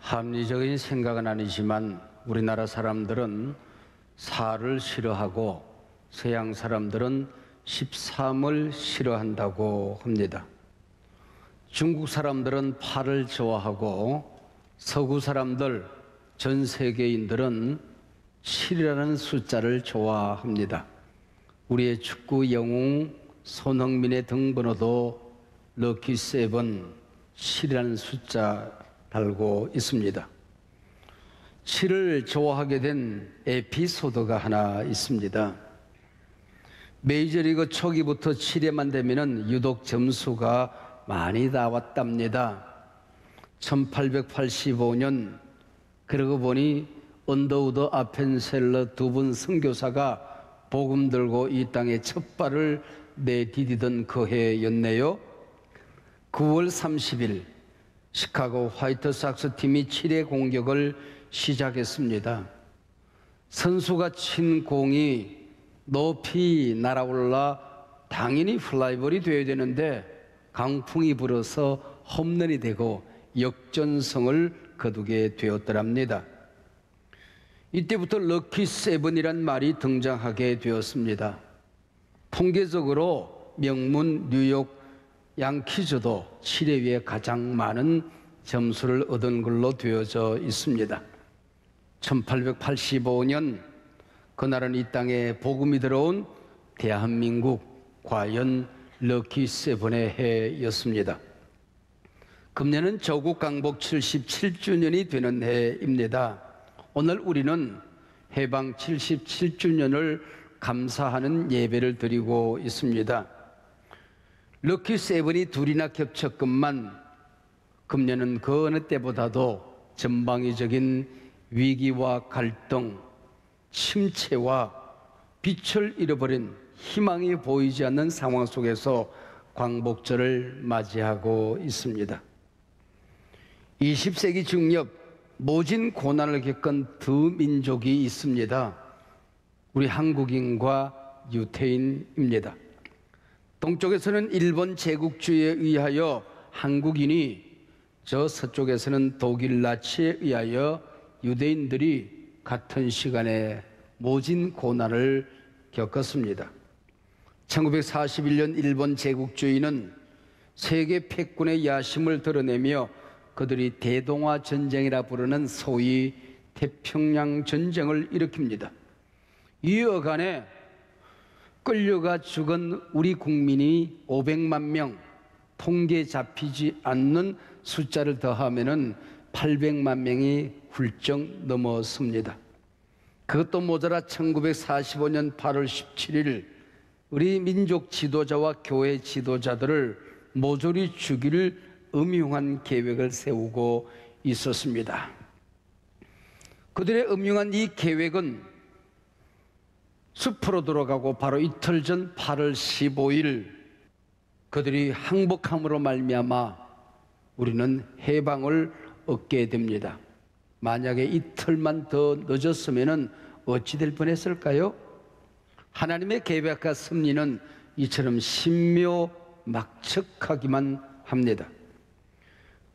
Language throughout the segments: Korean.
합리적인 생각은 아니지만 우리나라 사람들은 4를 싫어하고 서양 사람들은 13을 싫어한다고 합니다. 중국 사람들은 8을 좋아하고 서구 사람들, 전 세계인들은 7이라는 숫자를 좋아합니다. 우리의 축구 영웅 손흥민의 등번호도 럭키 7, 7이라는 숫자 달고 있습니다. 7을 좋아하게 된 에피소드가 하나 있습니다. 메이저리그 초기부터 7회만 되면 유독 점수가 많이 나왔답니다. 1885년 그러고 보니 언더우드 아펜셀러 두 분 선교사가 복음 들고 이 땅에 첫 발을 내디디던 그 해였네요. 9월 30일 시카고 화이트삭스 팀이 7회 공격을 시작했습니다. 선수가 친 공이 높이 날아올라 당연히 플라이볼이 되어야 되는데 강풍이 불어서 홈런이 되고 역전성을 거두게 되었더랍니다. 이때부터 럭키 7이란 말이 등장하게 되었습니다. 통계적으로 명문 뉴욕 양키즈도 7회 위에 가장 많은 점수를 얻은 걸로 되어져 있습니다. 1885년 그날은 이 땅에 복음이 들어온 대한민국 과연 럭키 7의 해였습니다. 금년은 조국 강복 77주년이 되는 해입니다. 오늘 우리는 해방 77주년을 감사하는 예배를 드리고 있습니다. 럭키 7이 둘이나 겹쳤건만 금년은 그 어느 때보다도 전방위적인 위기와 갈등, 침체와 빛을 잃어버린 희망이 보이지 않는 상황 속에서 광복절을 맞이하고 있습니다. 20세기 중엽 모진 고난을 겪은 두 민족이 있습니다. 우리 한국인과 유태인입니다. 동쪽에서는 일본 제국주의에 의하여 한국인이, 저 서쪽에서는 독일 나치에 의하여 유대인들이 같은 시간에 모진 고난을 겪었습니다. 1941년 일본 제국주의는 세계 패권의 야심을 드러내며 그들이 대동아 전쟁이라 부르는 소위 태평양 전쟁을 일으킵니다. 이 여간에 끌려가 죽은 우리 국민이 500만 명, 통계 잡히지 않는 숫자를 더하면은 800만 명이 훌쩍 넘었습니다. 그것도 모자라 1945년 8월 17일 우리 민족 지도자와 교회 지도자들을 모조리 죽일 음흉한 계획을 세우고 있었습니다. 그들의 음흉한 이 계획은 숲으로 들어가고 바로 이틀 전 8월 15일 그들이 항복함으로 말미암아 우리는 해방을 얻게 됩니다. 만약에 이틀만 더 늦었으면 어찌 될 뻔했을까요? 하나님의 계획과 섭리는 이처럼 신묘막측하기만 합니다.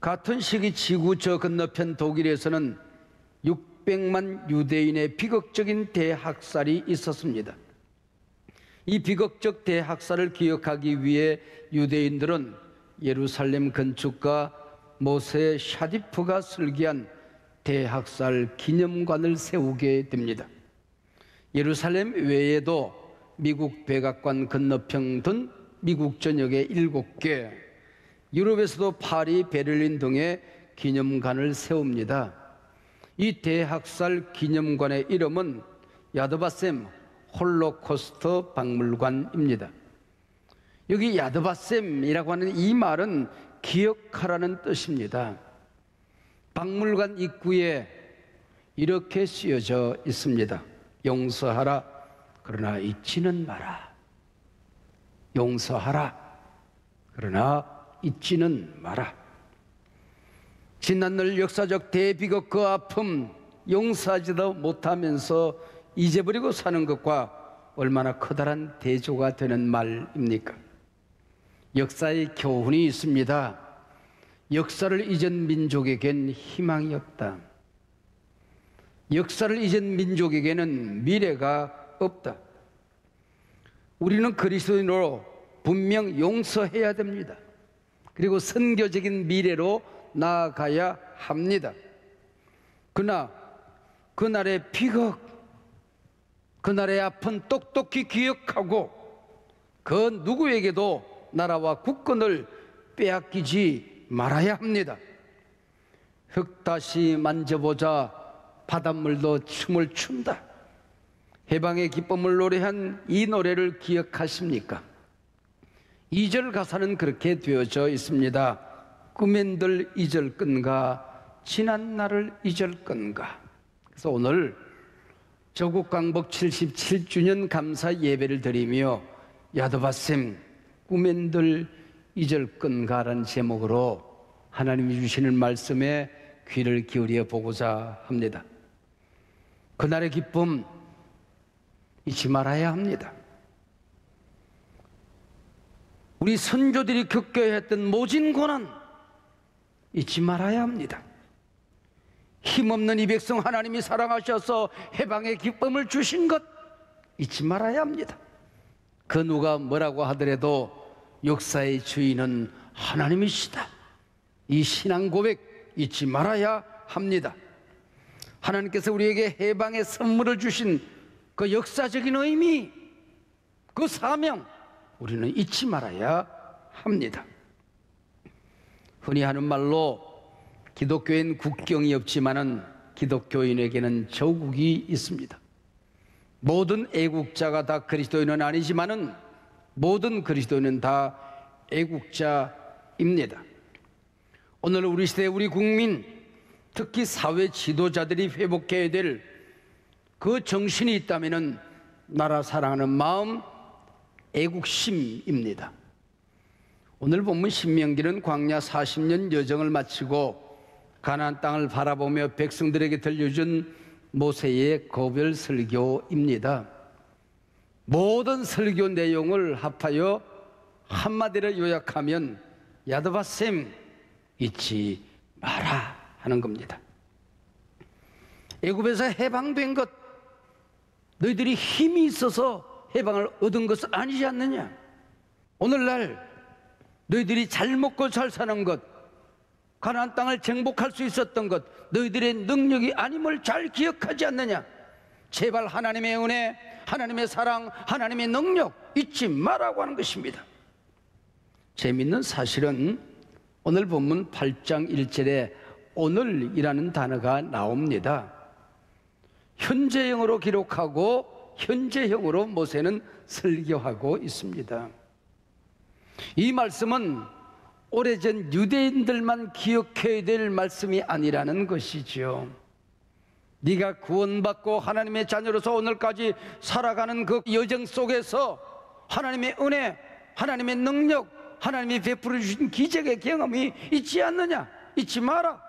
같은 시기 지구 저 건너편 독일에서는 600만 유대인의 비극적인 대학살이 있었습니다. 이 비극적 대학살을 기억하기 위해 유대인들은 예루살렘 건축가 모세 샤디프가 설계한 대학살 기념관을 세우게 됩니다. 예루살렘 외에도 미국 백악관 건너편 등 미국 전역에 7개, 유럽에서도 파리, 베를린 등에 기념관을 세웁니다. 이 대학살 기념관의 이름은 야드바셈 홀로코스트 박물관입니다. 여기 야드바셈이라고 하는 이 말은 기억하라는 뜻입니다. 박물관 입구에 이렇게 쓰여져 있습니다. 용서하라, 그러나 잊지는 마라. 용서하라, 그러나 잊지는 마라. 지난날 역사적 대비극 그 아픔 용서하지도 못하면서 잊어버리고 사는 것과 얼마나 커다란 대조가 되는 말입니까? 역사의 교훈이 있습니다. 역사를 잊은 민족에겐 희망이 없다. 역사를 잊은 민족에게는 미래가 없다. 우리는 그리스도인으로 분명 용서해야 됩니다. 그리고 선교적인 미래로 나아가야 합니다. 그러나 그날의 비극, 그날의 아픈 똑똑히 기억하고 그 누구에게도 나라와 국권을 빼앗기지 말아야 합니다. 흙 다시 만져보자 바닷물도 춤을 춘다. 해방의 기쁨을 노래한 이 노래를 기억하십니까? 2절 가사는 그렇게 되어져 있습니다. 꿈엔들 잊을 건가 지난 날을 잊을 건가. 그래서 오늘 조국 광복 77주년 감사 예배를 드리며 야도바셈 꿈엔들 잊을 건가라는 제목으로 하나님이 주시는 말씀에 귀를 기울여 보고자 합니다. 그날의 기쁨 잊지 말아야 합니다. 우리 선조들이 겪어야 했던 모진 고난 잊지 말아야 합니다. 힘없는 이 백성 하나님이 사랑하셔서 해방의 기쁨을 주신 것 잊지 말아야 합니다. 그 누가 뭐라고 하더라도 역사의 주인은 하나님이시다. 이 신앙 고백 잊지 말아야 합니다. 하나님께서 우리에게 해방의 선물을 주신 그 역사적인 의미, 그 사명 우리는 잊지 말아야 합니다. 흔히 하는 말로 기독교엔 국경이 없지만은 기독교인에게는 조국이 있습니다. 모든 애국자가 다 그리스도인은 아니지만은 모든 그리스도인은 다 애국자입니다. 오늘 우리 시대 우리 국민, 특히 사회 지도자들이 회복해야 될 그 정신이 있다면은 나라 사랑하는 마음, 애국심입니다. 오늘 본문 신명기는 광야 40년 여정을 마치고 가나안 땅을 바라보며 백성들에게 들려준 모세의 고별 설교입니다. 모든 설교 내용을 합하여 한마디로 요약하면 야드바셈 잊지 마라 하는 겁니다. 애굽에서 해방된 것, 너희들이 힘이 있어서 해방을 얻은 것은 아니지 않느냐? 오늘날 너희들이 잘 먹고 잘 사는 것, 가나안 땅을 정복할 수 있었던 것, 너희들의 능력이 아님을 잘 기억하지 않느냐? 제발 하나님의 은혜, 하나님의 사랑, 하나님의 능력 잊지 마라고 하는 것입니다. 재미있는 사실은 오늘 본문 8장 1절에 오늘이라는 단어가 나옵니다. 현재형으로 기록하고 현재형으로 모세는 설교하고 있습니다. 이 말씀은 오래전 유대인들만 기억해야 될 말씀이 아니라는 것이죠. 네가 구원받고 하나님의 자녀로서 오늘까지 살아가는 그 여정 속에서 하나님의 은혜, 하나님의 능력, 하나님이 베풀어 주신 기적의 경험이 있지 않느냐? 잊지 마라.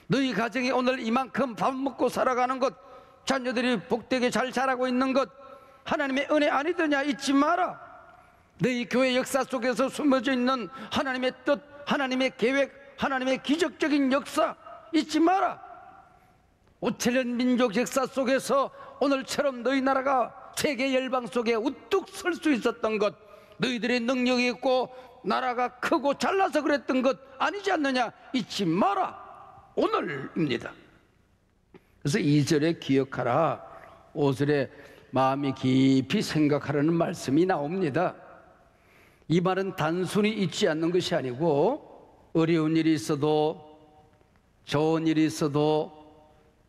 너희 가정이 오늘 이만큼 밥 먹고 살아가는 것, 자녀들이 복되게 잘 자라고 있는 것 하나님의 은혜 아니더냐? 잊지 마라. 너희 교회 역사 속에서 숨어져 있는 하나님의 뜻, 하나님의 계획, 하나님의 기적적인 역사 잊지 마라. 5천년 민족 역사 속에서 오늘처럼 너희 나라가 세계 열방 속에 우뚝 설 수 있었던 것, 너희들의 능력이 있고 나라가 크고 잘나서 그랬던 것 아니지 않느냐? 잊지 마라. 오늘입니다. 그래서 2절에 기억하라, 5절에 마음이 깊이 생각하라는 말씀이 나옵니다. 이 말은 단순히 잊지 않는 것이 아니고 어려운 일이 있어도, 좋은 일이 있어도,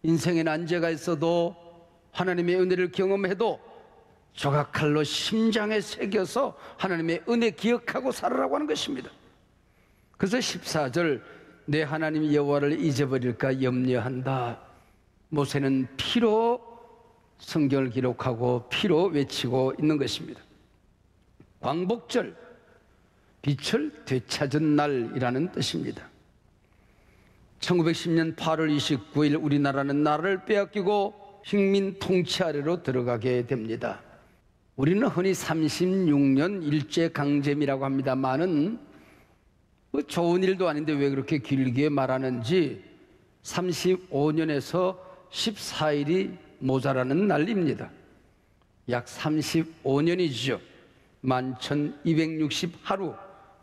인생의 난제가 있어도, 하나님의 은혜를 경험해도 조각칼로 심장에 새겨서 하나님의 은혜 기억하고 살아라고 하는 것입니다. 그래서 14절 내 하나님 여호와를 잊어버릴까 염려한다. 모세는 피로 성경을 기록하고 피로 외치고 있는 것입니다. 광복절, 빛을 되찾은 날이라는 뜻입니다. 1910년 8월 29일 우리나라는 나라를 빼앗기고 식민 통치 아래로 들어가게 됩니다. 우리는 흔히 36년 일제강점이라고 합니다만은 뭐 좋은 일도 아닌데 왜 그렇게 길게 말하는지 35년에서 14일이 모자라는 날입니다. 약 35년이죠. 11,260하루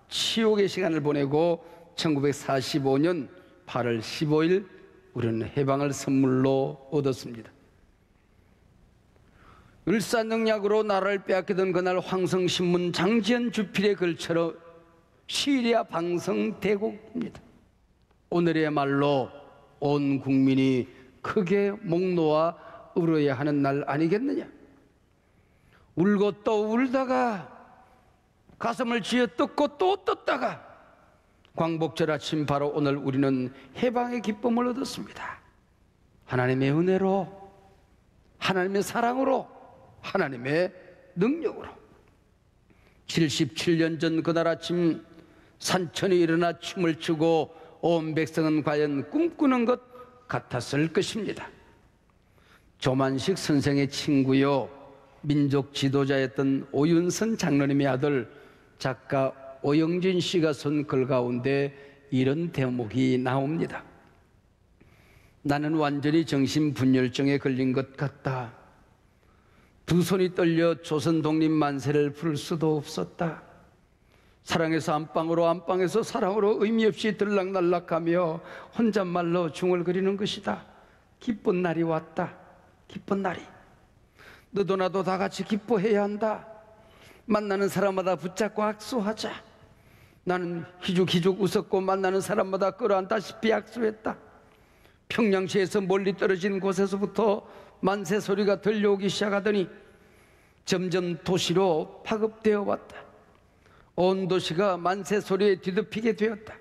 치욕의 시간을 보내고 1945년 8월 15일 우리는 해방을 선물로 얻었습니다. 을사능약으로 나라를 빼앗기던 그날 황성신문 장지연 주필의 글처럼 시리아 방성대국입니다. 오늘의 말로 온 국민이 크게 목 놓아 울어야 하는 날 아니겠느냐. 울고 또 울다가 가슴을 쥐어 뜯고 또 뜯다가 광복절 아침 바로 오늘 우리는 해방의 기쁨을 얻었습니다. 하나님의 은혜로, 하나님의 사랑으로, 하나님의 능력으로. 77년 전 그날 아침 산천이 일어나 춤을 추고 온 백성은 과연 꿈꾸는 것 같았을 것입니다. 조만식 선생의 친구요, 민족 지도자였던 오윤선 장로님의 아들 작가 오영진 씨가 쓴 글 가운데 이런 대목이 나옵니다. 나는 완전히 정신분열증에 걸린 것 같다. 두 손이 떨려 조선 독립 만세를 부를 수도 없었다. 사랑에서 안방으로, 안방에서 사랑으로 의미 없이 들락날락하며 혼잣말로 중얼거리는 것이다. 기쁜 날이 왔다. 기쁜 날이. 너도 나도 다 같이 기뻐해야 한다. 만나는 사람마다 붙잡고 악수하자. 나는 희죽희죽 웃었고 만나는 사람마다 끌어안다시피 악수했다. 평양시에서 멀리 떨어진 곳에서부터 만세 소리가 들려오기 시작하더니 점점 도시로 파급되어 왔다. 온 도시가 만세 소리에 뒤덮이게 되었다.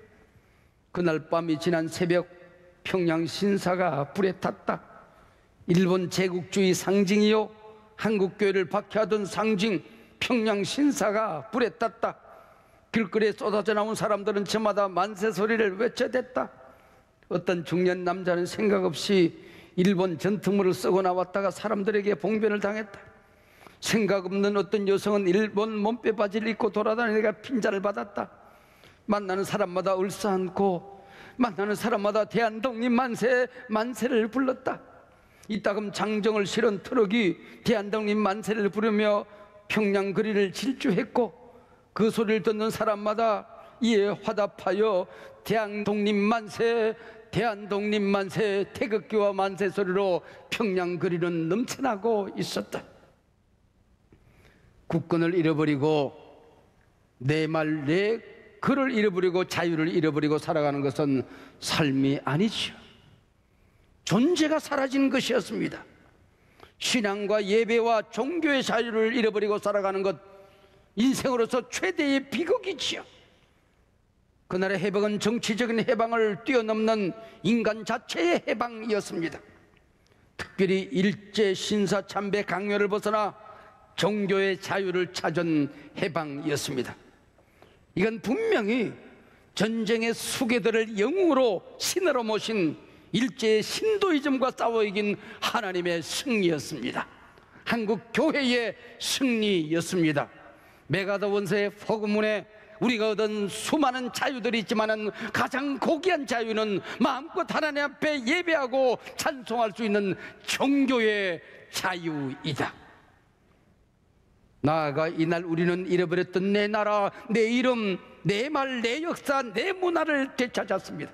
그날 밤이 지난 새벽 평양 신사가 불에 탔다. 일본 제국주의 상징이요 한국교회를 박해하던 상징 평양 신사가 불에 탔다. 길거리에 쏟아져 나온 사람들은 저마다 만세 소리를 외쳐댔다. 어떤 중년 남자는 생각 없이 일본 전투물을 쓰고 나왔다가 사람들에게 봉변을 당했다. 생각 없는 어떤 여성은 일본 몸빼 바지를 입고 돌아다니다가 핀잔을 받았다. 만나는 사람마다 울싸안고 만나는 사람마다 대한독립 만세, 만세를 불렀다. 이따금 장정을 실은 트럭이 대한독립 만세를 부르며 평양 거리를 질주했고 그 소리를 듣는 사람마다 이에 화답하여 대한독립 만세, 대한독립 만세, 태극기와 만세 소리로 평양 거리는 넘쳐나고 있었다. 국권을 잃어버리고 내 말, 내 글을 잃어버리고 자유를 잃어버리고 살아가는 것은 삶이 아니죠. 존재가 사라진 것이었습니다. 신앙과 예배와 종교의 자유를 잃어버리고 살아가는 것, 인생으로서 최대의 비극이지요. 그날의 해방은 정치적인 해방을 뛰어넘는 인간 자체의 해방이었습니다. 특별히 일제 신사 참배 강요를 벗어나 종교의 자유를 찾은 해방이었습니다. 이건 분명히 전쟁의 수괴들을 영웅으로 신으로 모신 일제의 신도이즘과 싸워 이긴 하나님의 승리였습니다. 한국 교회의 승리였습니다. 메가더 원서의 포고문에 우리가 얻은 수많은 자유들이 있지만 가장 고귀한 자유는 마음껏 하나님 앞에 예배하고 찬송할 수 있는 종교의 자유이다. 나아가 이날 우리는 잃어버렸던 내 나라, 내 이름, 내 말, 내 역사, 내 문화를 되찾았습니다.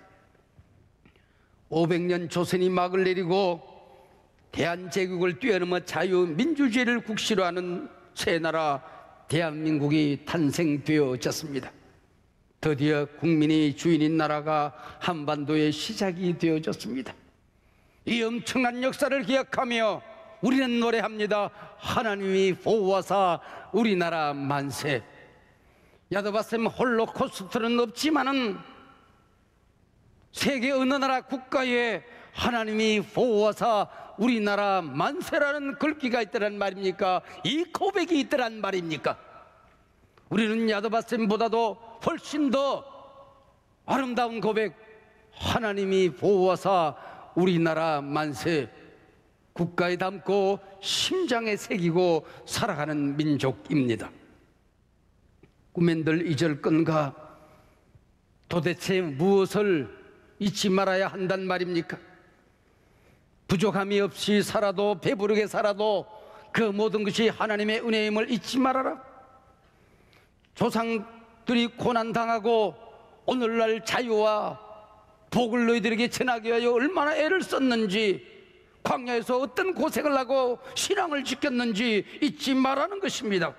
500년 조선이 막을 내리고 대한제국을 뛰어넘어 자유민주주의를 국시로 하는 새 나라 대한민국이 탄생되어졌습니다. 드디어 국민이 주인인 나라가 한반도의 시작이 되어졌습니다. 이 엄청난 역사를 기억하며 우리는 노래합니다. 하나님이 보호하사 우리나라 만세. 야드바셈 홀로코스트는 없지만은 세계 어느 나라 국가에 하나님이 보호하사 우리나라 만세라는 글귀가 있더란 말입니까? 이 고백이 있더란 말입니까? 우리는 야드바셈보다도 훨씬 더 아름다운 고백, 하나님이 보호하사 우리나라 만세, 국가에 담고 심장에 새기고 살아가는 민족입니다. 꿈엔들 이절 끈가 도대체 무엇을 잊지 말아야 한단 말입니까? 부족함이 없이 살아도, 배부르게 살아도 그 모든 것이 하나님의 은혜임을 잊지 말아라. 조상들이 고난당하고 오늘날 자유와 복을 너희들에게 전하기 위하여 얼마나 애를 썼는지, 광야에서 어떤 고생을 하고 신앙을 지켰는지 잊지 말라는 것입니다.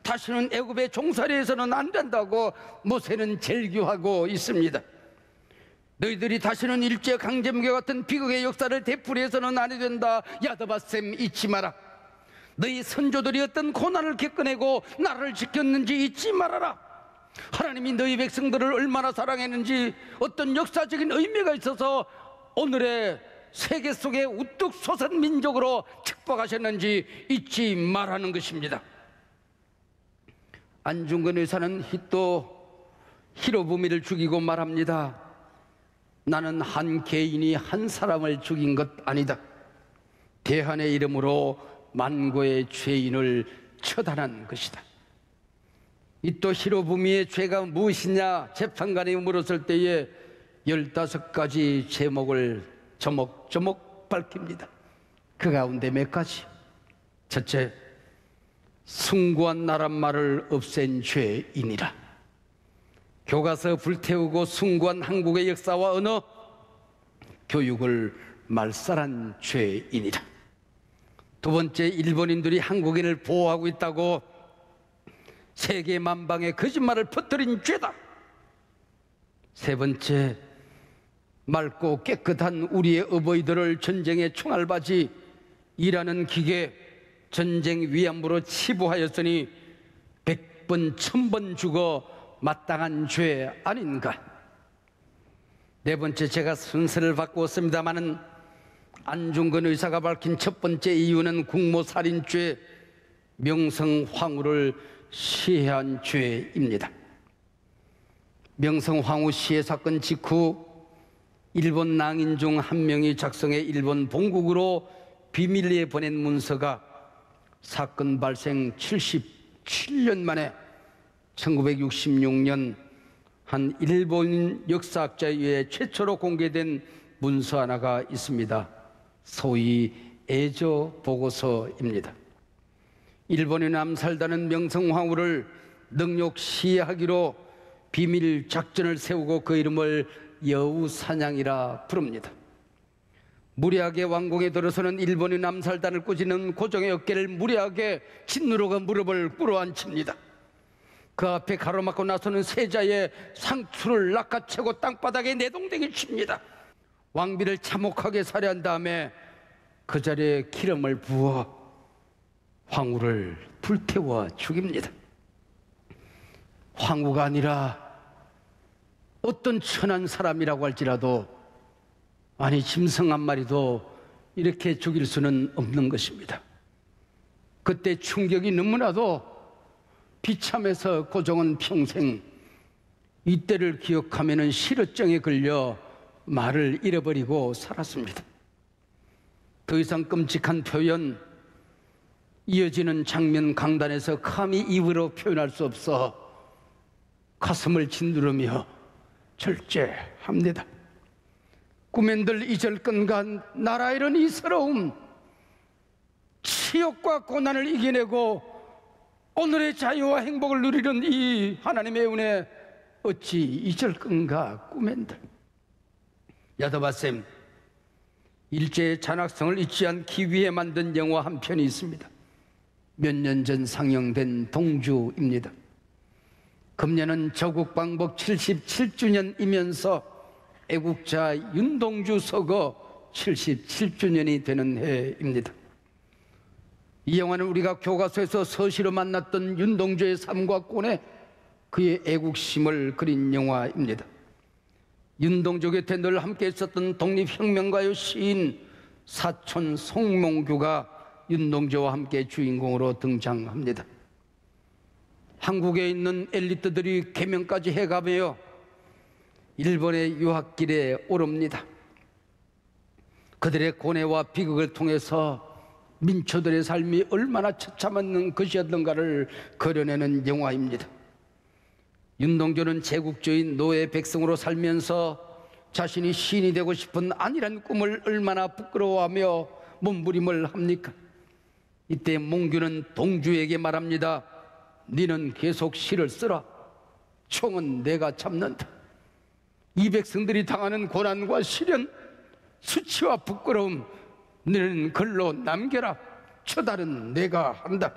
다시는 애굽의 종살이에서는 안 된다고 모세는 절규하고 있습니다. 너희들이 다시는 일제강점기 같은 비극의 역사를 되풀이해서는 안 된다. 야드바셈 잊지 마라. 너희 선조들이 어떤 고난을 겪어내고 나라를 지켰는지 잊지 말아라. 하나님이 너희 백성들을 얼마나 사랑했는지, 어떤 역사적인 의미가 있어서 오늘의 세계 속에 우뚝 솟은 민족으로 축복하셨는지 잊지 말라는 것입니다. 안중근 의사는 또 히로부미를 죽이고 말합니다. 나는 한 개인이 한 사람을 죽인 것 아니다. 대한의 이름으로 만고의 죄인을 처단한 것이다. 이 또 히로부미의 죄가 무엇이냐 재판관이 물었을 때에 15가지 제목을 조목조목 밝힙니다. 그 가운데 몇 가지. 첫째, 숭고한 나랏말을 없앤 죄인이라. 교과서 불태우고 숭고한 한국의 역사와 언어, 교육을 말살한 죄인이라. 두 번째, 일본인들이 한국인을 보호하고 있다고 세계 만방에 거짓말을 퍼뜨린 죄다. 세 번째, 맑고 깨끗한 우리의 어버이들을 전쟁의 총알바지, 일하는 기계, 전쟁 위안부로 치부하였으니 100번 1000번 죽어 마땅한 죄 아닌가. 네 번째, 제가 순서를 바꾸었습니다마는 안중근 의사가 밝힌 첫 번째 이유는 국모살인죄, 명성황후를 시해한 죄입니다. 명성황후 시해 사건 직후 일본 낭인 중 한 명이 작성해 일본 본국으로 비밀리에 보낸 문서가 사건 발생 77년 만에 1966년 한 일본 역사학자에 의해 최초로 공개된 문서 하나가 있습니다. 소위 애조 보고서입니다. 일본에 남살다는 명성황후를 능욕 시해하기로 비밀 작전을 세우고 그 이름을 여우사냥이라 부릅니다. 무리하게 왕궁에 들어서는 일본의 남살단을 꾸짖는 고종의 어깨를 무리하게 짓누르고 무릎을 꿇어앉힙니다. 그 앞에 가로막고 나서는 세자의 상추를 낚아채고 땅바닥에 내동댕이 칩니다. 왕비를 참혹하게 살해한 다음에 그 자리에 기름을 부어 황후를 불태워 죽입니다. 황후가 아니라 어떤 천한 사람이라고 할지라도, 아니 짐승 한 마리도 이렇게 죽일 수는 없는 것입니다. 그때 충격이 너무나도 비참해서 고종은 평생 이때를 기억하면은 실어증에 걸려 말을 잃어버리고 살았습니다. 더 이상 끔찍한 표현, 이어지는 장면 강단에서 감히 입으로 표현할 수 없어 가슴을 짓누르며 절제합니다. 꿈엔들 이절건간 나라 이런 이스러움, 치욕과 고난을 이겨내고 오늘의 자유와 행복을 누리는 이 하나님의 은혜 어찌 잊을건가 꿈엔들. 야드바셈, 일제의 잔악성을 잊지 않기 위해 만든 영화 한 편이 있습니다. 몇 년 전 상영된 동주입니다. 금년은 조국방북 77주년이면서 애국자 윤동주 서거 77주년이 되는 해입니다. 이 영화는 우리가 교과서에서 서시로 만났던 윤동주의 삶과 꼰에 그의 애국심을 그린 영화입니다. 윤동주 곁에 늘 함께 있었던 독립혁명가요 시인 사촌 송몽규가 윤동주와 함께 주인공으로 등장합니다. 한국에 있는 엘리트들이 개명까지 해가며 일본의 유학길에 오릅니다. 그들의 고뇌와 비극을 통해서 민초들의 삶이 얼마나 처참한 것이었던가를 그려내는 영화입니다. 윤동주는 제국주의 노예 백성으로 살면서 자신이 시인이 되고 싶은 안일한 꿈을 얼마나 부끄러워하며 몸부림을 합니까? 이때 몽규는 동주에게 말합니다. 너는 계속 시를 쓰라. 총은 내가 잡는다. 이 백성들이 당하는 고난과 시련, 수치와 부끄러움 너는 글로 남겨라. 처달은 내가 한다.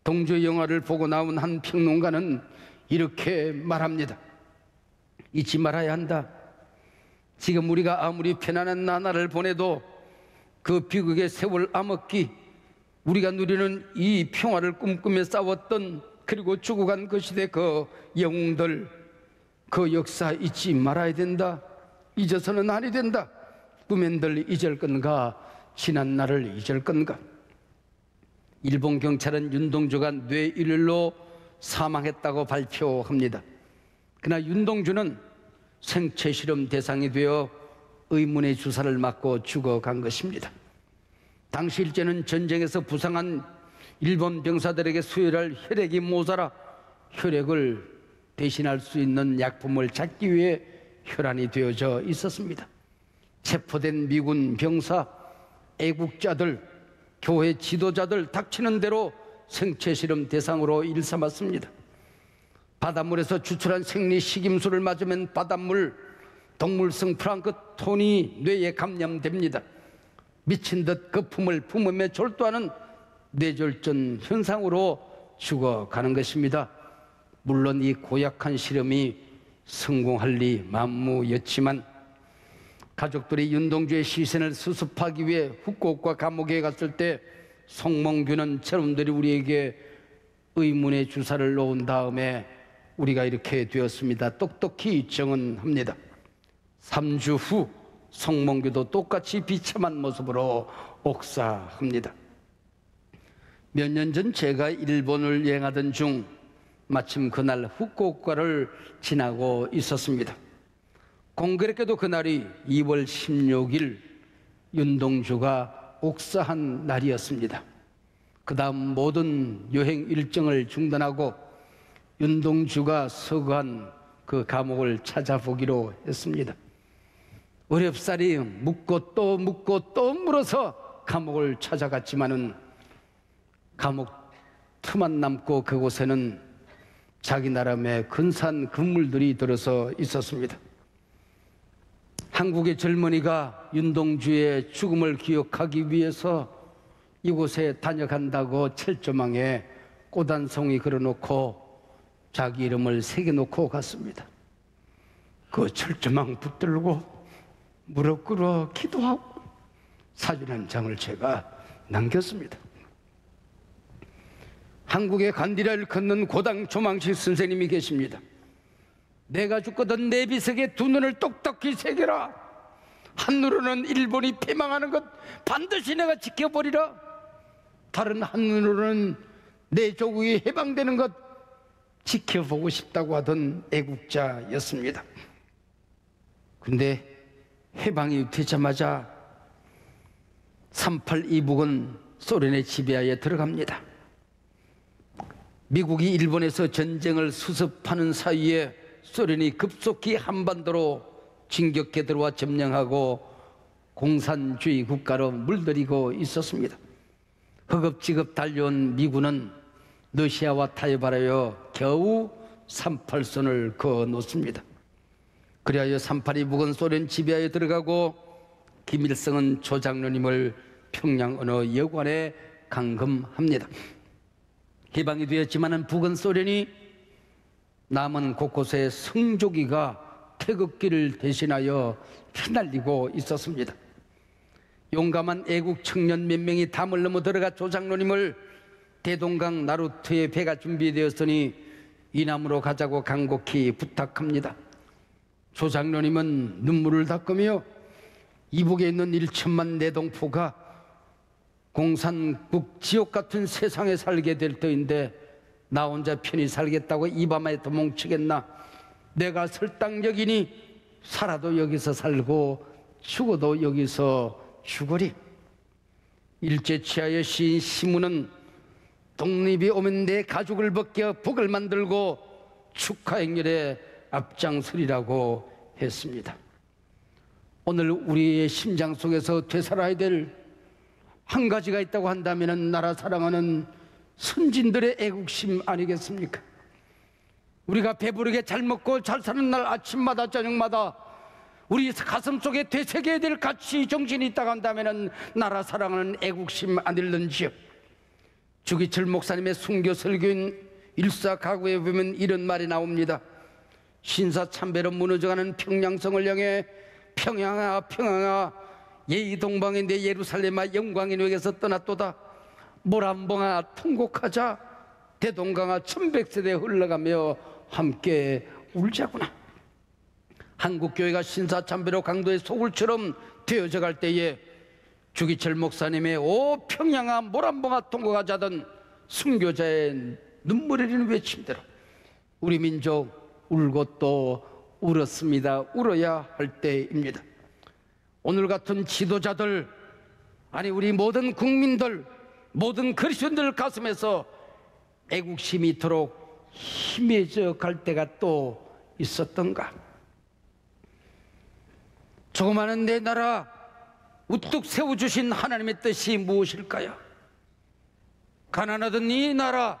동주 영화를 보고 나온 한 평론가는 이렇게 말합니다. 잊지 말아야 한다. 지금 우리가 아무리 편안한 나날을 보내도 그 비극의 세월 암흑기, 우리가 누리는 이 평화를 꿈꾸며 싸웠던, 그리고 죽어간 그 시대 그 영웅들, 그 역사 잊지 말아야 된다. 잊어서는 아니 된다. 꿈엔들 잊을 건가, 지난 날을 잊을 건가. 일본 경찰은 윤동주가 뇌일로 사망했다고 발표합니다. 그러나 윤동주는 생체 실험 대상이 되어 의문의 주사를 맞고 죽어간 것입니다. 당시 일제는 전쟁에서 부상한 일본 병사들에게 수혈할 혈액이 모자라 혈액을 대신할 수 있는 약품을 찾기 위해 혈안이 되어져 있었습니다. 체포된 미군 병사, 애국자들, 교회 지도자들 닥치는 대로 생체 실험 대상으로 일삼았습니다. 바닷물에서 추출한 생리 식임수를 맞으면 바닷물 동물성 플랑크톤이 뇌에 감염됩니다. 미친 듯 거품을 품으며 졸도하는 뇌졸전 현상으로 죽어가는 것입니다. 물론 이 고약한 실험이 성공할 리 만무였지만 가족들이 윤동주의 시신을 수습하기 위해 후쿠오카 감옥에 갔을 때 송몽규는 저놈들이 우리에게 의문의 주사를 놓은 다음에 우리가 이렇게 되었습니다. 똑똑히 증언합니다. 3주 후 송몽규도 똑같이 비참한 모습으로 옥사합니다. 몇 년 전 제가 일본을 여행하던 중 마침 그날 후쿠오카를 지나고 있었습니다. 공교롭게도 그날이 2월 16일 윤동주가 옥사한 날이었습니다. 그 다음 모든 여행 일정을 중단하고 윤동주가 서거한 그 감옥을 찾아보기로 했습니다. 어렵사리 묻고 또 묻고 또 물어서 감옥을 찾아갔지만은 감옥 틈만 남고 그곳에는 자기 나름의 근사한 건물들이 들어서 있었습니다. 한국의 젊은이가 윤동주의 죽음을 기억하기 위해서 이곳에 다녀간다고 철조망에 꽃 한 송이 걸어놓고 자기 이름을 새겨놓고 갔습니다. 그 철조망 붙들고 무릎 꿇어 기도하고 사진 한 장을 제가 남겼습니다. 한국의 간디라를 걷는 고당 조망식 선생님이 계십니다. 내가 죽거든 내 비석에 두 눈을 똑똑히 새겨라. 한눈으로는 일본이 패망하는 것 반드시 내가 지켜보리라. 다른 한눈으로는 내 조국이 해방되는 것 지켜보고 싶다고 하던 애국자였습니다. 근데 해방이 되자마자 3.8 이북은 소련의 지배하에 들어갑니다. 미국이 일본에서 전쟁을 수습하는 사이에 소련이 급속히 한반도로 진격해 들어와 점령하고 공산주의 국가로 물들이고 있었습니다. 허겁지겁 달려온 미군은 러시아와 타협하여 겨우 38선을 그어놓습니다. 그리하여 3.8 이북은 소련 지배하에 들어가고 김일성은 조장로님을 평양 어느 여관에 감금합니다. 해방이 되었지만 북은 소련이 남은 곳곳에 성조기가 태극기를 대신하여 휘날리고 있었습니다. 용감한 애국 청년 몇 명이 담을 넘어 들어가 조장로님을 대동강 나루터의 배가 준비되었으니 이남으로 가자고 간곡히 부탁합니다. 조장로님은 눈물을 닦으며 이북에 있는 1천만 내동포가 공산국 지옥 같은 세상에 살게 될 터인데 나 혼자 편히 살겠다고 이 밤에 도망치겠나. 내가 설당역이니 살아도 여기서 살고 죽어도 여기서 죽으리. 일제치하의 시인 시문은 독립이 오면 내 가죽을 벗겨 북을 만들고 축하 행렬에 앞장서리라고 했습니다. 오늘 우리의 심장 속에서 되살아야 될 한 가지가 있다고 한다면 나라 사랑하는 선진들의 애국심 아니겠습니까? 우리가 배부르게 잘 먹고 잘 사는 날 아침마다 저녁마다 우리 가슴 속에 되새겨야 될 가치 정신이 있다고 한다면 나라 사랑하는 애국심 아닐는지요? 주기철 목사님의 순교 설교인 일사가구에 보면 이런 말이 나옵니다. 신사참배로 무너져가는 평양성을 향해 평양아 평양아 예의 동방의 내 예루살렘아 영광의 너에게서 떠났도다. 모란봉아 통곡하자. 대동강아 1100세대 흘러가며 함께 울자구나. 한국교회가 신사참배로 강도의 소굴처럼 되어져 갈 때에 주기철 목사님의 오 평양아 모란봉아 통곡하자던 순교자의 눈물 흘리는 외침대로 우리 민족 울고 또 울었습니다. 울어야 할 때입니다. 오늘 같은 지도자들, 아니 우리 모든 국민들, 모든 그리스도인들 가슴에서 애국심이 이토록 희미해져 갈 때가 또 있었던가? 조그마한 내 나라 우뚝 세워주신 하나님의 뜻이 무엇일까요? 가난하던 이 나라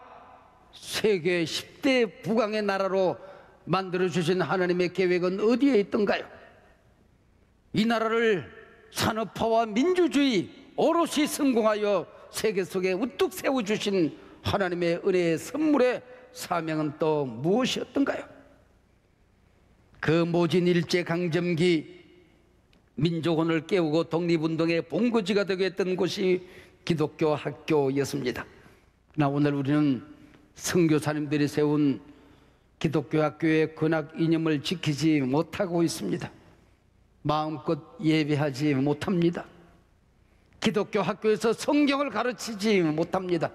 세계 10대 부강의 나라로 만들어주신 하나님의 계획은 어디에 있던가요? 이 나라를 산업화와 민주주의 오롯이 성공하여 세계 속에 우뚝 세워주신 하나님의 은혜의 선물의 사명은 또 무엇이었던가요? 그 모진 일제강점기 민족혼을 깨우고 독립운동의 본거지가 되게 했던 곳이 기독교 학교였습니다. 그러나 오늘 우리는 선교사님들이 세운 기독교 학교의 근학 이념을 지키지 못하고 있습니다. 마음껏 예배하지 못합니다. 기독교 학교에서 성경을 가르치지 못합니다.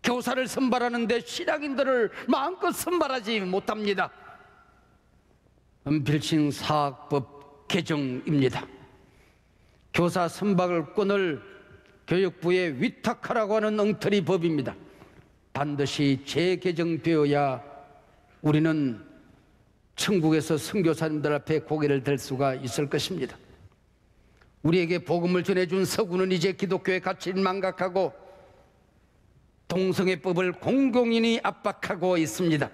교사를 선발하는데 신학인들을 마음껏 선발하지 못합니다. 빌신 사학법 개정입니다. 교사 선발권을 교육부에 위탁하라고 하는 엉터리 법입니다. 반드시 재개정되어야 우리는 천국에서 선교사님들 앞에 고개를 들 수가 있을 것입니다. 우리에게 복음을 전해준 서구는 이제 기독교의 가치를 망각하고 동성애법을 공공연히 압박하고 있습니다.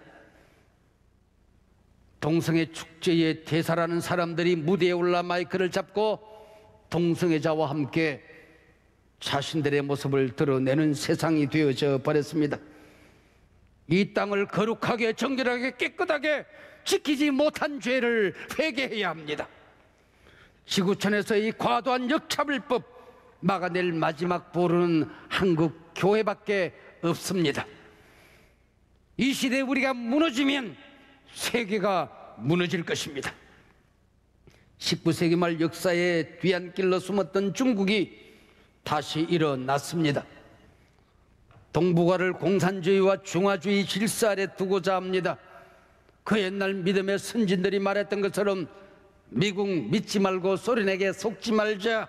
동성애 축제의 대사라는 사람들이 무대에 올라 마이크를 잡고 동성애자와 함께 자신들의 모습을 드러내는 세상이 되어져 버렸습니다. 이 땅을 거룩하게 정결하게 깨끗하게 지키지 못한 죄를 회개해야 합니다. 지구촌에서의 과도한 역차별법 막아낼 마지막 보루는 한국 교회밖에 없습니다. 이 시대에 우리가 무너지면 세계가 무너질 것입니다. 19세기 말 역사의 뒤안길로 숨었던 중국이 다시 일어났습니다. 동북아를 공산주의와 중화주의 질서 아래 두고자 합니다. 그 옛날 믿음의 선진들이 말했던 것처럼 미국 믿지 말고 소련에게 속지 말자.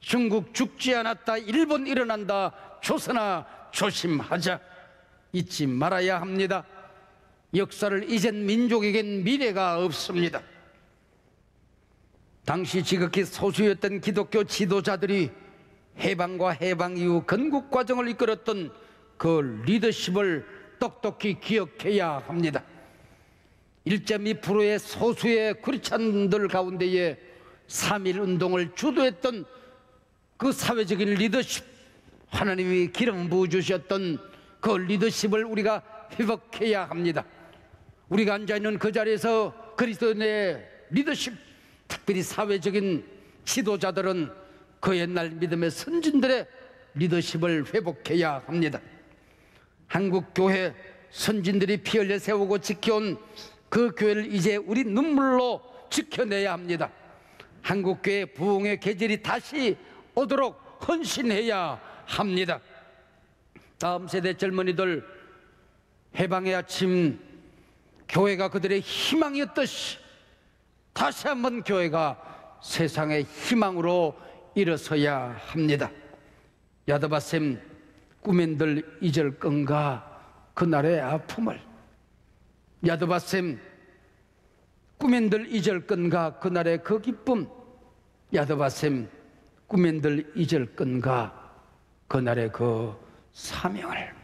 중국 죽지 않았다. 일본 일어난다. 조선아 조심하자. 잊지 말아야 합니다. 역사를 잊은 민족에겐 미래가 없습니다. 당시 지극히 소수였던 기독교 지도자들이 해방과 해방 이후 건국 과정을 이끌었던 그 리더십을 똑똑히 기억해야 합니다. 1.2%의 소수의 크리스찬들 가운데에 3.1 운동을 주도했던 그 사회적인 리더십, 하나님이 기름 부어주셨던 그 리더십을 우리가 회복해야 합니다. 우리가 앉아있는 그 자리에서 그리스도인의 리더십, 특별히 사회적인 지도자들은 그 옛날 믿음의 선진들의 리더십을 회복해야 합니다. 한국 교회 선진들이 피 흘려 세우고 지켜온 그 교회를 이제 우리 눈물로 지켜내야 합니다. 한국 교회 부흥의 계절이 다시 오도록 헌신해야 합니다. 다음 세대 젊은이들, 해방의 아침, 교회가 그들의 희망이었듯이 다시 한번 교회가 세상의 희망으로 일어서야 합니다. 야드바셈 꿈엔들 잊을 건가 그날의 아픔을. 야드바셈 꾸멘들 잊을건가 그날의 그 기쁨, 야드바셈 꾸멘들 잊을건가 그날의 그 사명을